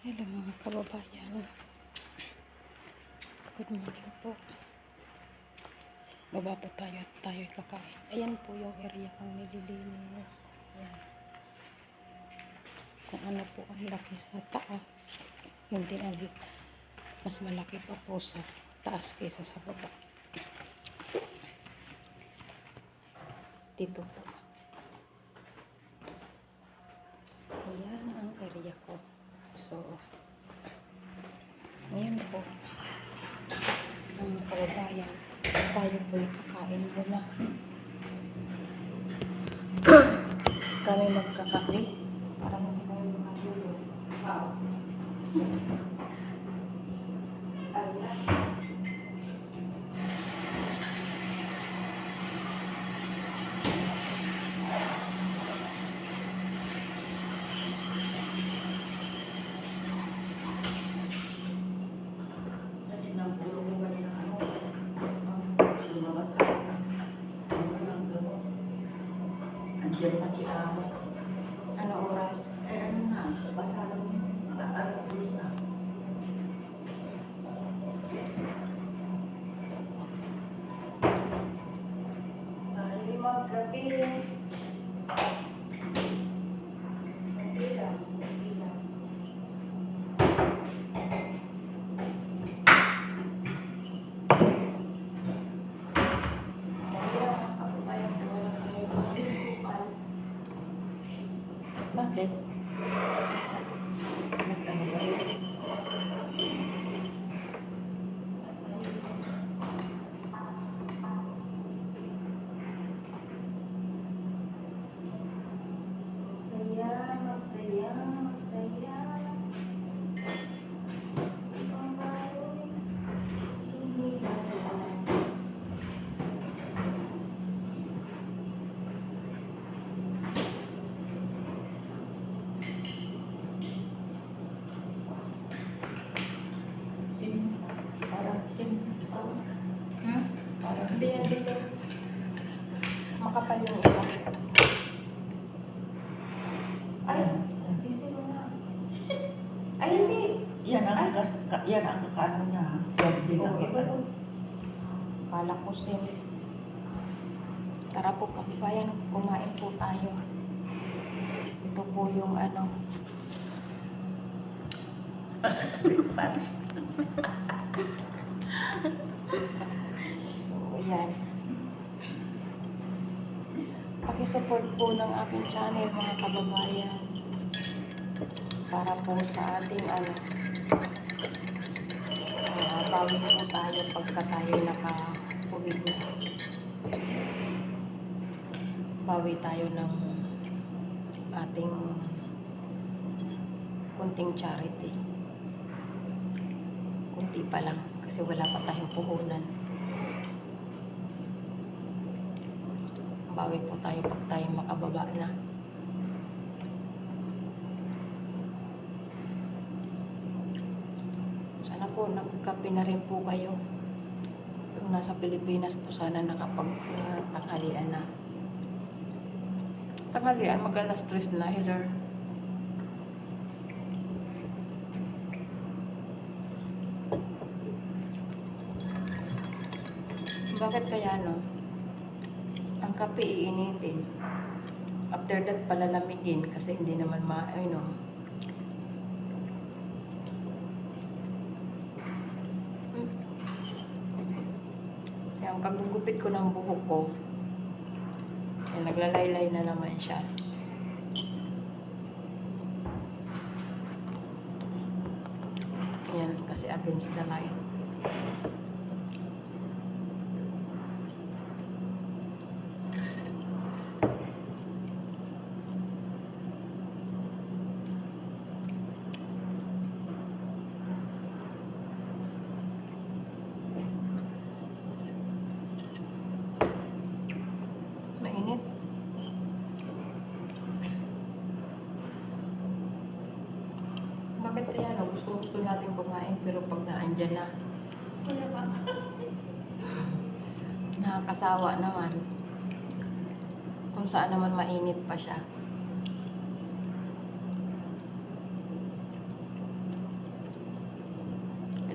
Hello mga kababayan. Good morning po. Baba po tayo at tayo'y kakain. Ayan po yung area kong nililinis. Ayan. Kung ano po ang laki sa taas. Hindi mas malaki pa po sa taas kaysa sa baba. Dito po. Ayan ang area ko. So, ngayon po, mga kababayan, tayo po kakain muna. Kami magkakape para hindi tayo makatulog. Ayan. Andiyan pa si Amo. Ano oras? Ano na, basa lang alas 2 na. Tayo magkape. Kape lang. Kape lang. Bakit? Nagtano ba yun? Masaya. Parang Hindi yan kasi makapal yung isa. Ay, diesel na. Ay, hindi. yan ang kakano niya. Yan din ang Iba to. Kala ko sim. Tara po kababayan, kumain po tayo. Ito po yung ano. breakfast. So, yan. Pakisupport po ng aking channel mga kababayan. Para po sa ating ano. Bawi po tayo pagka tayo naka-uwi na. Bawi tayo ng ating kunting charity. Kunti pa lang kasi wala pa tayong puhunan. Bawi po tayo pag tayo makababa na. Sana po nagkape na rin po kayo. Yung nasa Pilipinas po sana nakapag-tanghalian na. Tanghalian, mag-alas 3 na either. Bakit kaya no? Ang kape iinitin. After that palalamigin kasi hindi naman Kaya kagugupit ko ng buhok ko. Ay, naglalaylay na naman siya. Yan, kasi against the light. Mainit. Bakit kaya no? Gusto natin kumain pero pag naandyan na wala pa. Nakakasawa naman. Kung saan naman mainit pa siya.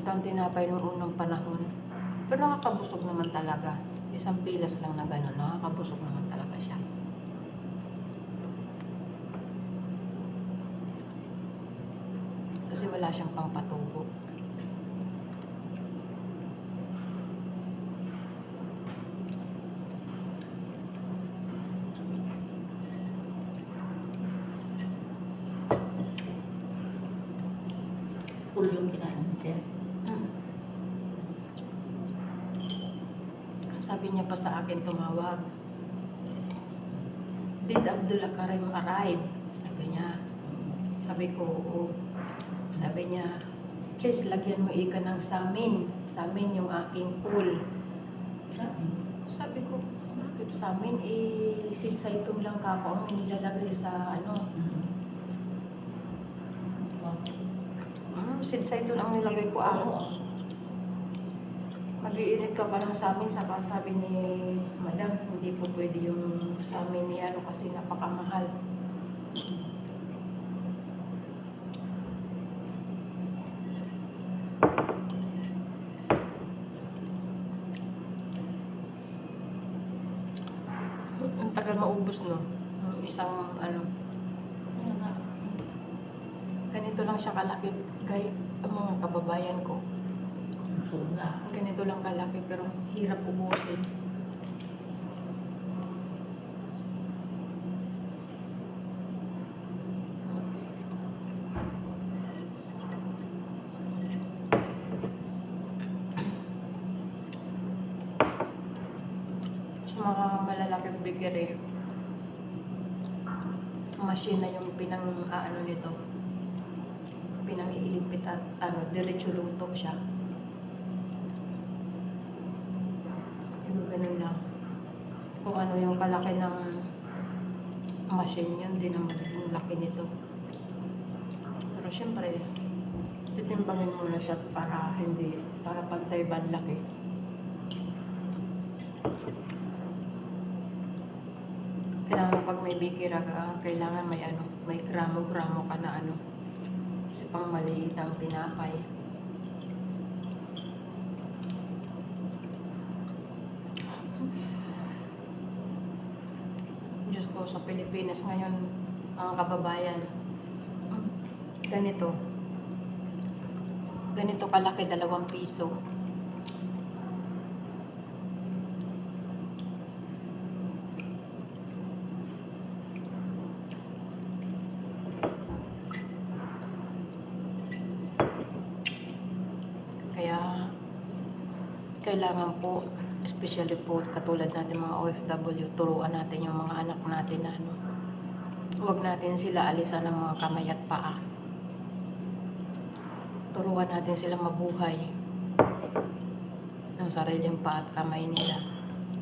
Ito ang tinapay nung unang panahon. Pero nakakabusog naman talaga. Isang pilas lang na gano'n, nakakabusog naman talaga siya. Kasi wala siyang pangpatubo. Full yung kinain niya. Sabi niya pa sa akin tumawag. Did Abdul Karim arrive? Sabi niya. Sabi ko, oo. Sabi niya, please lagyan mo ika ng samin. Samin yung aking pool. Sabi ko, bakit samin? Eh, sinsaytong lang kako ang nilalagay sa ano. Sinsaytong ang nilagay ko mag-iinit ka pa ng samin, saka sabi ni madam, hindi po pwede yung samin ni ano kasi napakamahal. Ang tagal maubos, no? Isang ano, ganito lang siya kalaki, kay ang mga kababayan ko. Ganito lang kalaki pero hirap ubusin. Sa mga malalaking bakery, machine na yung pinang-ano nito, pinang-iipit at ano, diretso luto siya. Ganun lang. Kung ano yung kalaki ng machine, yun din ang magiging laki nito. Pero syempre, titimbangin mo na siya para pantay ba laki. Kailangan pag may bikira ka, kailangan may gramo-gramo ka na ano. Kasi pang maliit ang tinapay. Diyos ko, sa Pilipinas ngayon, mga kababayan, ganito kalaki, 2 piso. Kaya kailangan po, especially po katulad natin mga OFW, turuan natin yung mga anak natin na ano, huwag natin sila alisan ng mga kamay at paa. Turuan natin sila mabuhay ng sariling paa at kamay nila.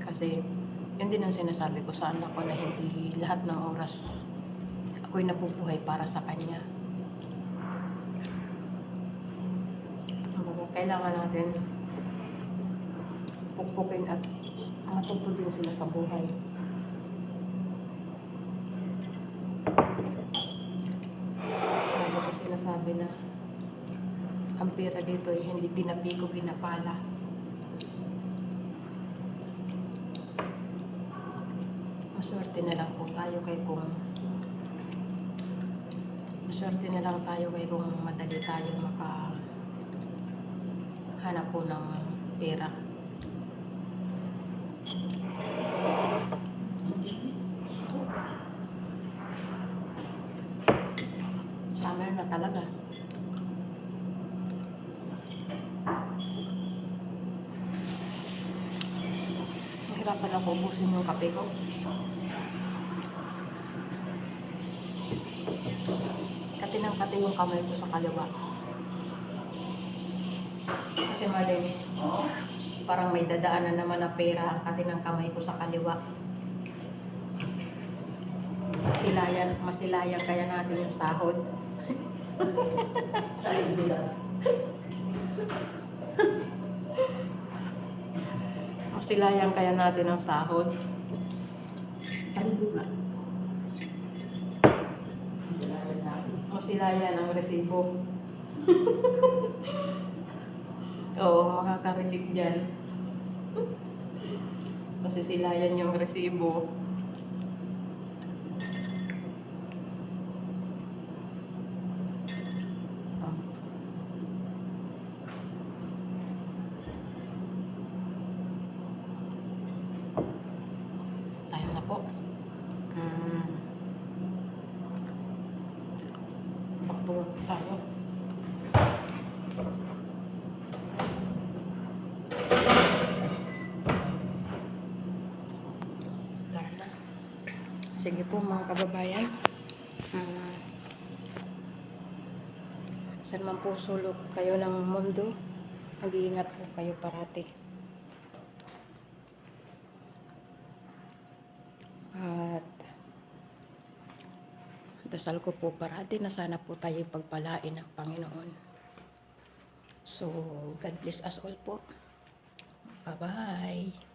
Kasi yun din ang sinasabi ko sa anak ko na hindi lahat ng oras ako'y nabubuhay para sa kanya. Kailangan natin pukpukin at matuto din sila sa buhay. Lalo ko sinasabi na ang pera dito ay hindi ginapiko, ginapala. Maswerte na lang po tayo kung madali tayo makahanap po ng pera. Summer na talaga. Nahirapan ako ubusin yung kape ko. Katinang-kati yung kamay ko sa kaliwa. Kasi mali, parang may dadaanan naman na pera ang katinang kamay ko sa kaliwa. Masilayan kaya natin yung sahod. Sa ibila. Masilayan kaya natin ang sahod. Masilayan ang resibo. Oo, makaka-relate dyan. Kasi sila yan yung resibo. Ah. Tayo na po. Bakto tayo. Tara na. Sige po mga kababayan. Saan man po sulok kayo ng mundo, mag-iingat po kayo parati. At dasal ko po parati na sana po tayo pagpalain ng Panginoon. So, God bless us all po. Bye-bye.